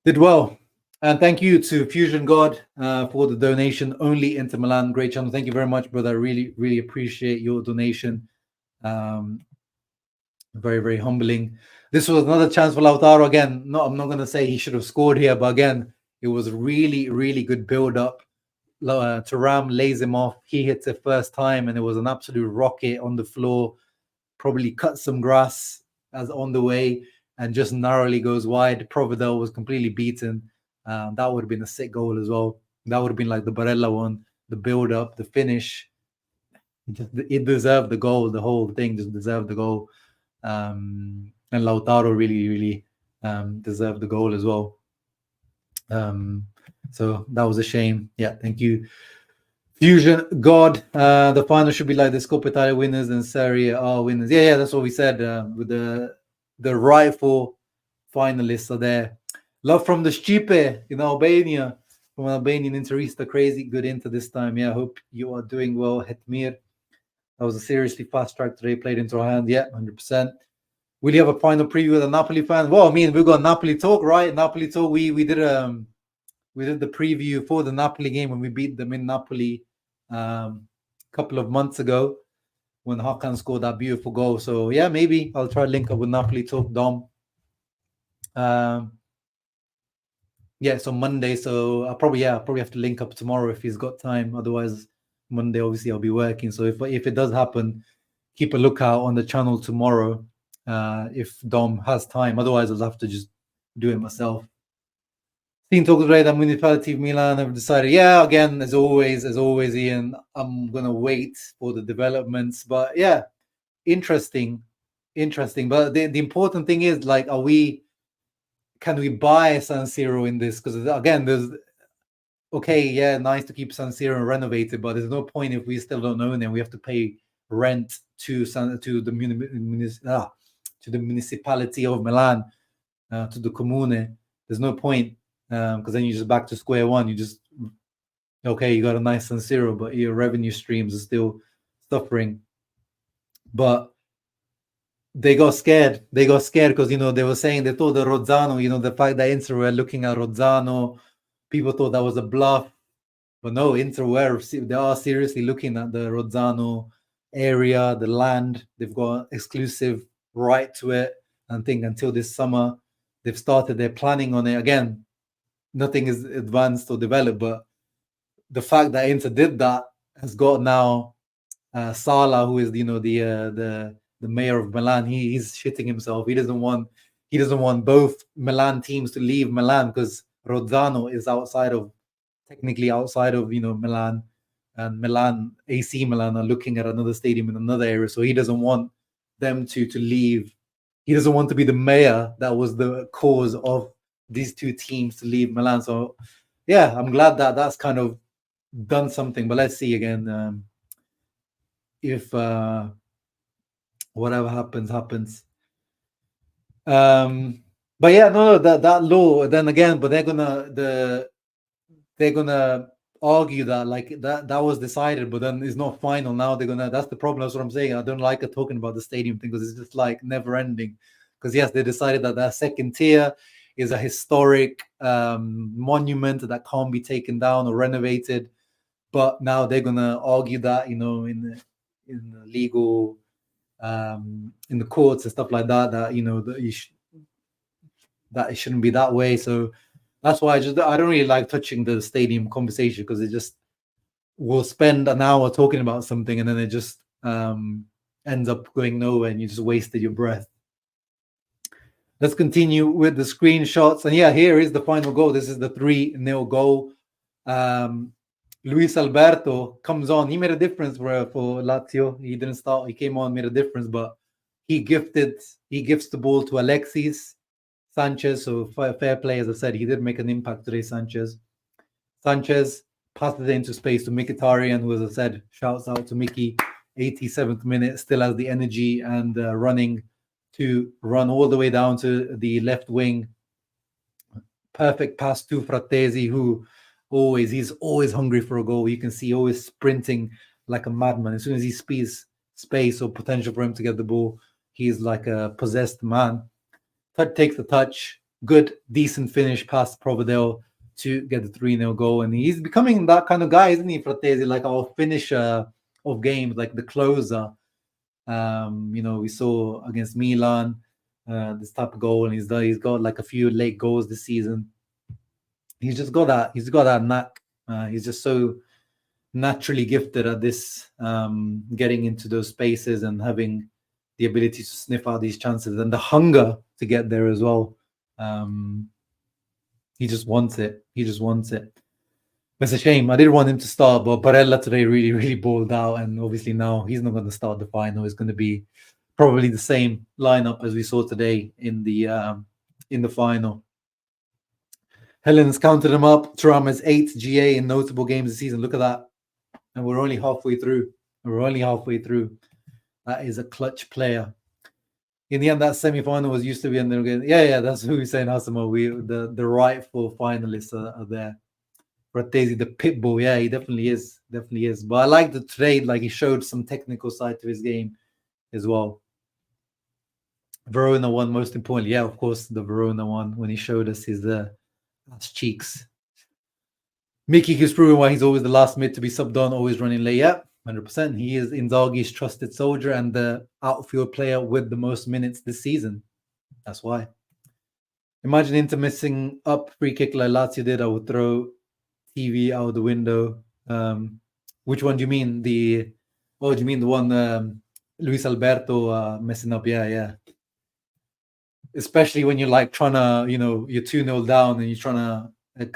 did well. And thank you to Fusion God for the donation. Only Inter Milan, great channel. Thank you very much, brother. I really, really appreciate your donation. Very, very humbling. This was another chance for Lautaro again. No, I'm not going to say he should have scored here, but again, it was really, really good build-up. Thuram lays him off. He hits it first time, and it was an absolute rocket on the floor. Probably cut some grass as on the way, and just narrowly goes wide. Providel was completely beaten. That would have been a sick goal as well. That would have been like the Barella one. The build-up, the finish. It deserved the goal. The whole thing just deserved the goal. And Lautaro really, really deserved the goal as well. So that was a shame. Yeah, thank you. Fusion God, the final should be like the Coppa Italia winners and Serie A winners. Yeah, that's what we said. With the rightful finalists are there. Love from the Stipe in Albania, from Albanian Interista. Crazy good Inter this time. Yeah, I hope you are doing well, Hetmir. That was a seriously fast track today. Played into our hand. Yeah, 100%. Will you have a final preview with a Napoli fan? Well, I mean, we've got Napoli talk, right? Napoli talk. We did the preview for the Napoli game when we beat them in Napoli a couple of months ago when Hakan scored that beautiful goal. So yeah, maybe I'll try to link up with Napoli talk, Dom. Yeah, so Monday. So I'll probably have to link up tomorrow if he's got time. Otherwise, Monday obviously I'll be working. So if it does happen, keep a lookout on the channel tomorrow. If Dom has time. Otherwise, I'll have to just do it myself. Team talks today that Municipality of Milan have decided, yeah, again, as always, Ian, I'm going to wait for the developments. But yeah, interesting. But the important thing is, like, can we buy San Siro in this? Because again, nice to keep San Siro renovated, but there's no point if we still don't own it. We have to pay rent to the municipality of Milan, to the Comune. There's no point, because then you're just back to square one. You got a nice San Siro, but your revenue streams are still suffering. But they got scared because they were saying they thought the Rozzano, the fact that Inter were looking at Rozzano, people thought that was a bluff. But no, Inter they are seriously looking at the Rozzano area, the land. They've got exclusive right to it. I think until this summer, they've started their planning on it. Again, nothing is advanced or developed, but the fact that Inter did that has got now Sala, who is the mayor of Milan. He's shitting himself. He doesn't want both Milan teams to leave Milan because Rozzano is technically outside of Milan, and AC Milan are looking at another stadium in another area. So he doesn't want them to leave. He doesn't want to be the mayor that was the cause of these two teams to leave Milan. So yeah, I'm glad that that's kind of done something. But let's see again, if whatever happens. But yeah, no, that law. Then again, but they're gonna argue that like that was decided, but then it's not final. Now that's the problem. That's what I'm saying. I don't like it talking about the stadium thing because it's just like never ending. Because yes, they decided that second tier is a historic monument that can't be taken down or renovated. But now they're gonna argue that in the legal in the courts and stuff like that that that it shouldn't be that way. So that's why I don't really like touching the stadium conversation because it just will spend an hour talking about something and then it just ends up going nowhere and you just wasted your breath. Let's continue with the screenshots. And yeah, here is the final goal. This is the 3-0 goal. Luis Alberto comes on. He made a difference for Lazio. He didn't start. He came on, made a difference, but he gifts the ball to Alexis Sanchez. So fair play, as I said, he did make an impact today, Sanchez passes it into space to Mkhitaryan, who, as I said, shouts out to Mickey. 87th minute, still has the energy and running to run all the way down to the left wing perfect pass to Fratesi, who he's always hungry for a goal. You can see always sprinting like a madman. As soon as he sees space or potential for him to get the ball, he's like a possessed man. Takes the touch, good, decent finish past Providel to get the 3-0 goal. And he's becoming that kind of guy, isn't he, Fratesi? Like our finisher of games, like the closer. We saw against Milan this type of goal, and he's got like a few late goals this season. He's got that knack. He's just so naturally gifted at this, getting into those spaces and having the ability to sniff out these chances and the hunger to get there as well. He just wants it. It's a shame. I did want him to start, but Barella today really, really balled out, and obviously now he's not going to start the final. It's going to be probably the same lineup as we saw today in the final. Helen's counted him up. Thuram has 8 GA in notable games this season. Look at that. And we're only halfway through. That is a clutch player. In the end, that semi-final was used to be in there again. Yeah, that's who he's saying, Asimo. The rightful finalists are there. Fratesi, the pit bull. Yeah, he definitely is. But I like the trade. Like, he showed some technical side to his game as well. Verona won, most importantly. Yeah, of course, the Verona one, when he showed us his ass cheeks. Mickey keeps proving why he's always the last mid to be subbed on, always running late. Yeah, 100%. He is Inzaghi's trusted soldier and the outfield player with the most minutes this season. That's why. Imagine Inter missing up free kick like Lazio did. I would throw TV out the window. Which one do you mean? Do you mean the one Luis Alberto messing up? Yeah. Especially when you're like trying to, you're 2-0 down and you're trying to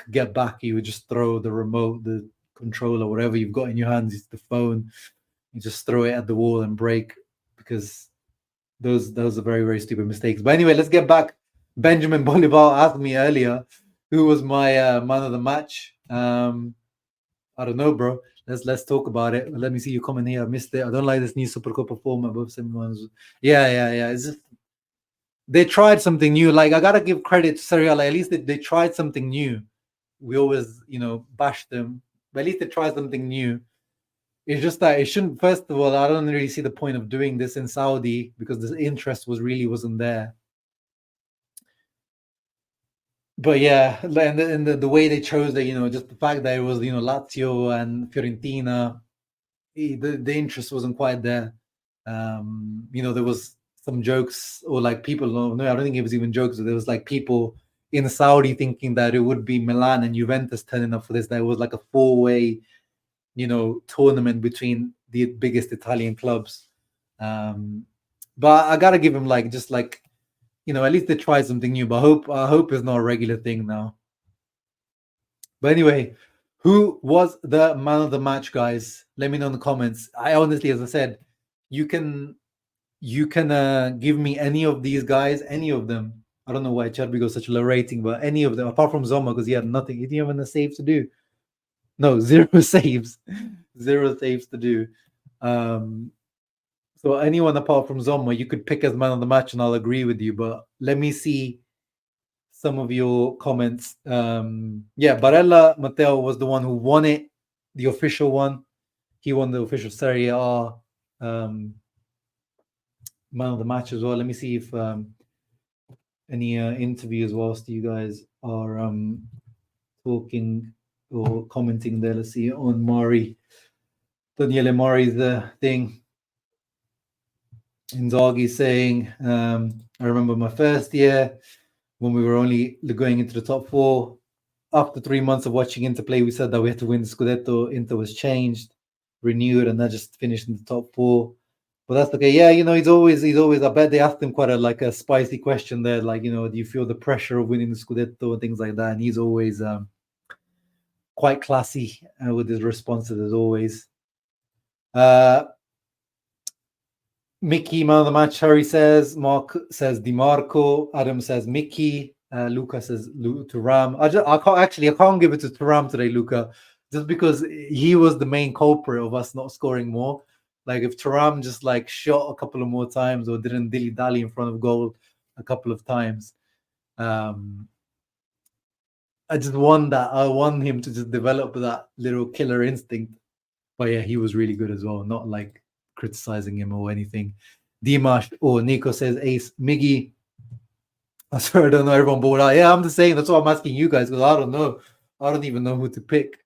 get back, you would just throw the remote, the controller, whatever you've got in your hands, it's the phone, you just throw it at the wall and break, because those are very, very stupid mistakes. But anyway, let's get back. Benjamin Bolivar asked me earlier who was my man of the match. I don't know, bro. Let's talk about it. Let me see your comment here. I missed it. I don't like this new Supercup format. Both semi-finals. Yeah. It's just, they tried something new. Like, I gotta give credit to Serie A. Like, at least they tried something new. We always, bash them, but at least they tried something new. It's just that it shouldn't. First of all, I don't really see the point of doing this in Saudi, because the interest wasn't there. But yeah, and the way they chose it, just the fact that it was, Lazio and Fiorentina, the interest wasn't quite there. There was some jokes, or like people, no, I don't think it was even jokes. There was like people in Saudi thinking that it would be Milan and Juventus turning up for this. That it was like a 4-way, tournament between the biggest Italian clubs. But I gotta give him at least they tried something new. But I hope it's not a regular thing now. But anyway, who was the man of the match, guys? Let me know in the comments. I honestly, as I said, you can give me any of these guys, any of them. I don't know why Cherby got such a low rating, but any of them, apart from Zoma, because he had nothing. He didn't even have a save to do. No, 0 saves. 0 saves to do. So anyone apart from Zoma, you could pick as man of the match, and I'll agree with you. But let me see some of your comments. Barella Matteo was the one who won it, the official one. He won the official Serie A man of the match as well. Let me see if any interviews whilst you guys are talking or commenting there. Let's see on Mari. Daniele Mari's thing. Inzaghi saying, I remember my first year when we were only going into the top 4. After 3 months of watching Inter play, we said that we had to win the Scudetto. Inter was changed, renewed, and that just finished in the top 4. But that's okay. Yeah, he's always. I bet they asked him quite a spicy question there, like, do you feel the pressure of winning the Scudetto and things like that? And he's always quite classy with his responses, as always. Mickey, man of the match. Harry says. Mark says DiMarco. Adam says Mickey. Luca says Thuram. I can't give it to Thuram today, Luca, just because he was the main culprit of us not scoring more. Like, if Thuram just shot a couple of more times, or didn't dilly-dally in front of goal a couple of times, I just want that. I want him to just develop that little killer instinct. But yeah, he was really good as well. Not like criticizing him or anything. Dimash or Nico says Ace Miggy. I swear I don't know everyone bought out. Yeah, I'm the same. That's why I'm asking you guys because I don't know. I don't even know who to pick.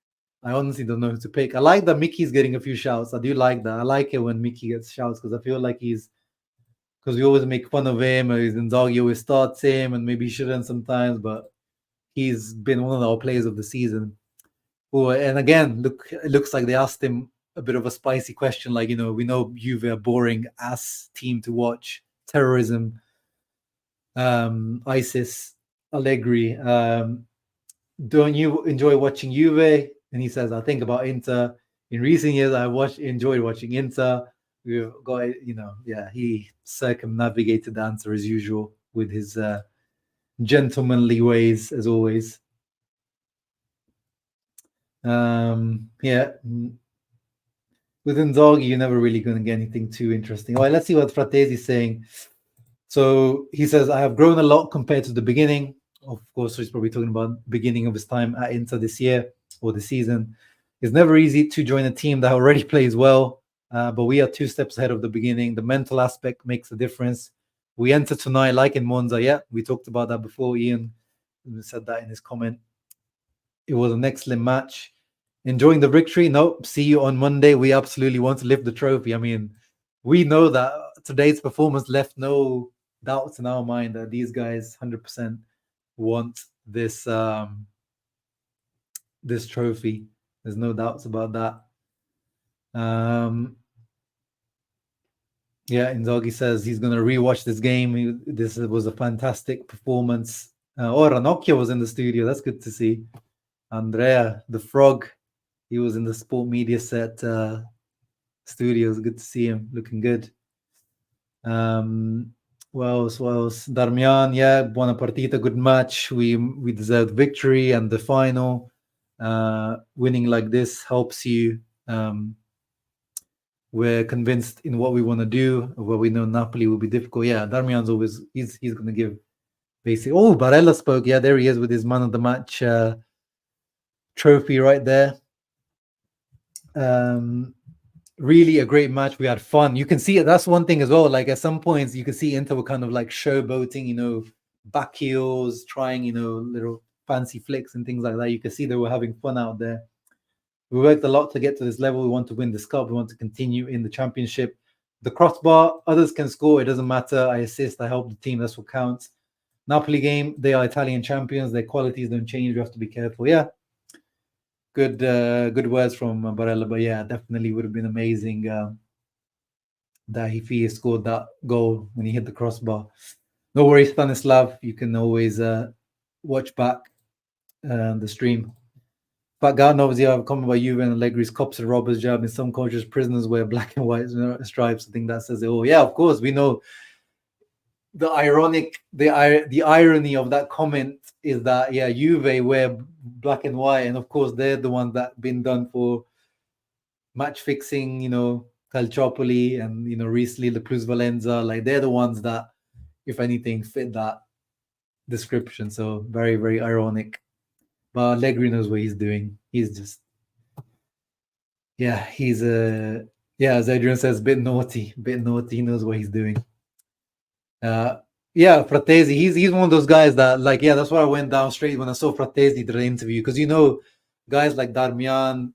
I honestly don't know who to pick. I like that Mickey's getting a few shouts. I do like that. I like it when Mickey gets shouts because I feel like because we always make fun of him. Or Inzaghi always starts him, and maybe he shouldn't sometimes, but he's been one of our players of the season. Oh, and again, it looks like they asked him a bit of a spicy question, like, we know Juve are boring ass team to watch, terrorism, ISIS, Allegri. Don't you enjoy watching Juve? And he says, I think about Inter. In recent years, I enjoyed watching Inter. We've got, he circumnavigated the answer as usual with his gentlemanly ways, as always. Yeah. With Inzaghi, you're never really going to get anything too interesting. All right, let's see what Fratesi is saying. So he says, I have grown a lot compared to the beginning. Of course, he's probably talking about the beginning of his time at Inter this year or the season. It's never easy to join a team that already plays well, but we are 2 steps ahead of the beginning. The mental aspect makes a difference. We enter tonight like in Monza. Yeah, we talked about that before. Ian said that in his comment. It was an excellent match. Enjoying the victory? No, see you on Monday. We absolutely want to lift the trophy. I mean, we know that today's performance left no doubts in our mind that these guys 100% want this this trophy. There's no doubts about that. Yeah, Inzaghi says he's going to rewatch this game. This was a fantastic performance. Ranocchio was in the studio. That's good to see. Andrea, the frog, he was in the Sport Media Set studios. Good to see him, looking good. What else? Darmian, yeah, buona partita, good match. We deserved victory and the final. Winning like this helps you. We're convinced in what we want to do. Where we know Napoli will be difficult. Yeah, Darmian's always he's going to give basic. Oh, Barella spoke. Yeah, there he is with his man of the match trophy right there. Really a great match. We had fun. You can see it. That's one thing as well. Like at some points, you can see Inter were kind of like showboating, back heels, trying, little fancy flicks and things like that. You can see they were having fun out there. We worked a lot to get to this level. We want to win this cup. We want to continue in the championship. The crossbar, others can score. It doesn't matter. I assist. I help the team. That's what counts. Napoli game, they are Italian champions. Their qualities don't change. We have to be careful. Yeah. Good words from Barella, but yeah, definitely would have been amazing that if he scored that goal when he hit the crossbar. No worries, Stanislav. You can always watch back the stream. But God knows, yeah, I've come about Juve and Allegri's cops and robbers job. In some cultures, prisoners wear black and white stripes. I think that says it all. Yeah, of course, we know. The irony of that comment is that Juve wear black and white, and of course they're the ones that been done for match fixing, Calciopoli, and recently the Plus Valenza. Like they're the ones that, if anything, fit that description. So very, very ironic. But Allegri knows what he's doing. He's just, he's as Adrian says, bit naughty. He knows what he's doing. Fratesi, he's one of those guys that that's why I went down straight when I saw Fratesi did the interview, because guys like Darmian,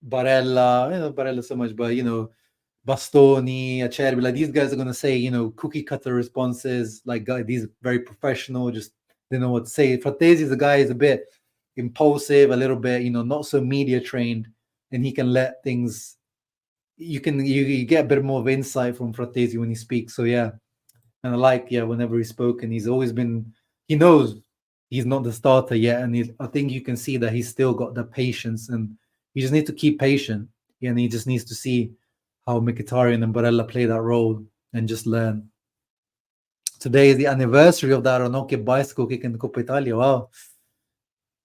Barella, Barella so much, but Bastoni, Acerbi, like these guys are gonna say, cookie cutter responses, like these very professional, just they know what to say. Fratesi is a guy is a bit impulsive, a little bit, not so media trained, and he can let things. You get a bit more of insight from Fratesi when he speaks. So and I like whenever he's spoken, he's always been. He knows he's not the starter yet, and I think you can see that he's still got the patience, and he just needs to keep patient, and he just needs to see how Mkhitaryan and Barella play that role and just learn. Today is the anniversary of that Ranocchio bicycle kick in the Coppa Italia. Wow,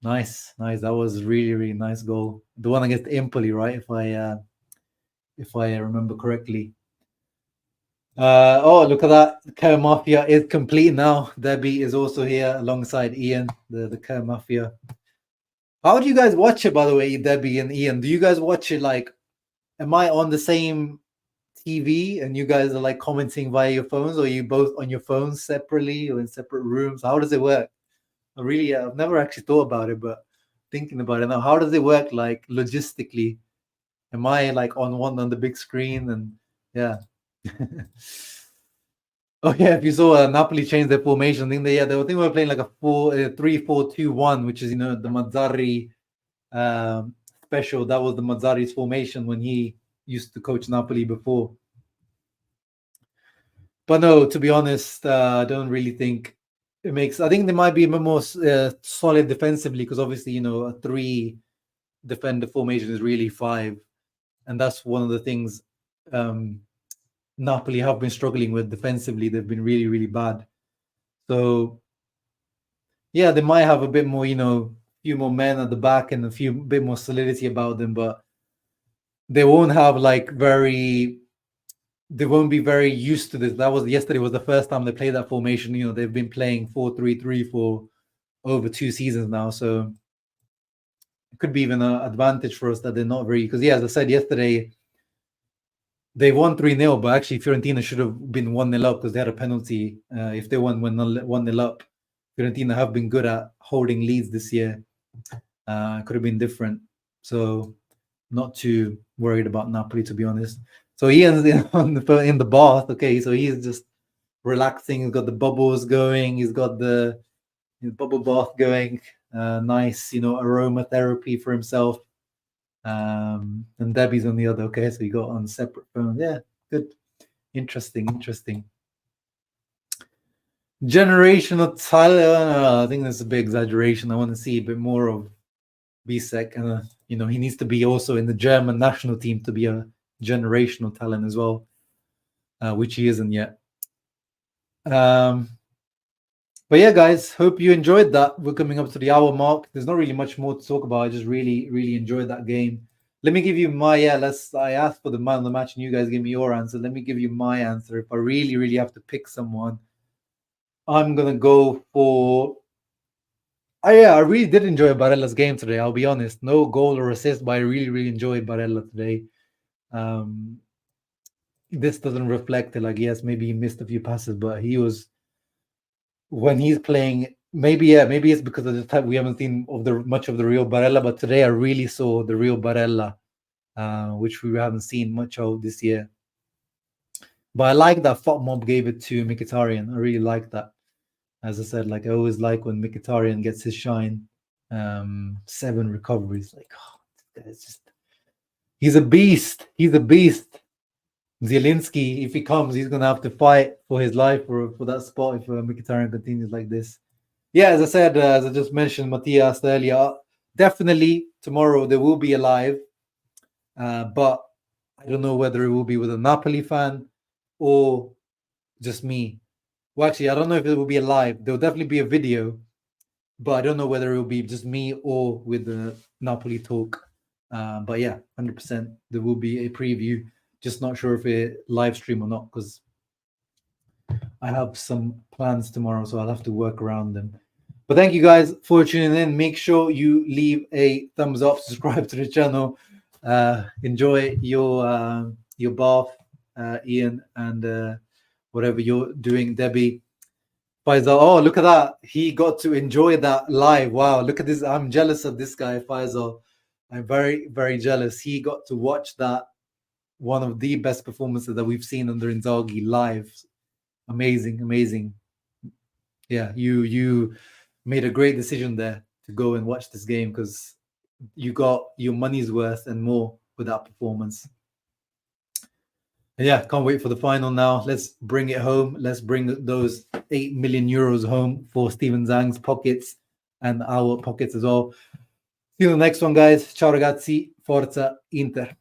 nice. That was really, really nice goal. The one against Empoli, right? If I remember correctly. Oh, look at that. The Kerr Mafia is complete now. Debbie is also here alongside Ian, the Kerr Mafia. How do you guys watch it, by the way, Debbie and Ian? Do you guys watch it like, am I on the same TV and you guys are like commenting via your phones, or are you both on your phones separately or in separate rooms? How does it work? I've never actually thought about it, but thinking about it now, how does it work like logistically? Am I like on the big screen? And yeah. Oh yeah, if you saw Napoli change their formation, they were playing like a 3-4-2-1, which is the Mazzarri special. That was the Mazzarri's formation when he used to coach Napoli before. But no, to be honest, I don't really think it makes. I think they might be a bit more solid defensively, because obviously a 3 defender formation is really 5, and that's one of the things Napoli have been struggling with defensively. They've been really, really bad. So yeah, they might have a bit more, few more men at the back and a bit more solidity about them, but they won't have they won't be very used to this. Yesterday was the first time they played that formation. They've been playing 4-3-3 for over 2 seasons now, so it could be even an advantage for us that they're not very, because as I said yesterday, they won 3-0, but actually Fiorentina should have been 1-0 up because they had a penalty. If they won 1-0 up, Fiorentina have been good at holding leads this year. Could have been different. So not too worried about Napoli, to be honest. So Ian's in the bath. Okay, so he's just relaxing. He's got the bubbles going. He's got the bubble bath going. Nice, aromatherapy for himself. And Debbie's on the other. Okay, so you got on separate phones. Yeah, good. Interesting. Generational talent. I think that's a big exaggeration. I want to see a bit more of Bisek, and he needs to be also in the German national team to be a generational talent as well, which he isn't yet. But yeah, guys, hope you enjoyed that. We're coming up to the hour mark. There's not really much more to talk about. I just really, really enjoyed that game. Let me give you my I asked for the man of the match, and you guys give me your answer. Let me give you my answer. If I really, really have to pick someone, I'm gonna go for. I really did enjoy Barella's game today. I'll be honest. No goal or assist, but I really, really enjoyed Barella today. This doesn't reflect it. Like, yes, maybe he missed a few passes, but he was, when he's playing, maybe it's because of the time we haven't seen much of the real Barella, but today I really saw the real Barella, which we haven't seen much of this year. But I like that FOTMob gave it to Mkhitaryan. I really like that. As I said, like, I always like when Mkhitaryan gets his shine. 7 recoveries. Like, it's just, he's a beast. Zielinski, if he comes, he's gonna have to fight for his life for that spot if Mkhitaryan continues like this. Yeah, as I said, as I just mentioned, Mattia asked earlier, definitely tomorrow there will be a live, but I don't know whether it will be with a Napoli fan or just me. Well, actually, I don't know if it will be a live. There will definitely be a video, but I don't know whether it will be just me or with the Napoli talk. But yeah, 100% there will be a preview. Just not sure if it live stream or not, because I have some plans tomorrow, so I'll have to work around them. But thank you guys for tuning in. Make sure you leave a thumbs up, subscribe to the channel. Enjoy your bath, Ian, and whatever you're doing, Debbie. Faisal, oh, look at that. He got to enjoy that live. Wow, look at this. I'm jealous of this guy, Faisal. I'm very, very jealous. He got to watch that, one of the best performances that we've seen under Inzaghi live. Amazing. Yeah, you made a great decision there to go and watch this game, because you got your money's worth and more with that performance. And yeah, can't wait for the final now. Let's bring it home. Let's bring those 8 million euros home for Steven Zhang's pockets and our pockets as well. See you in the next one, guys. Ciao ragazzi. Forza Inter.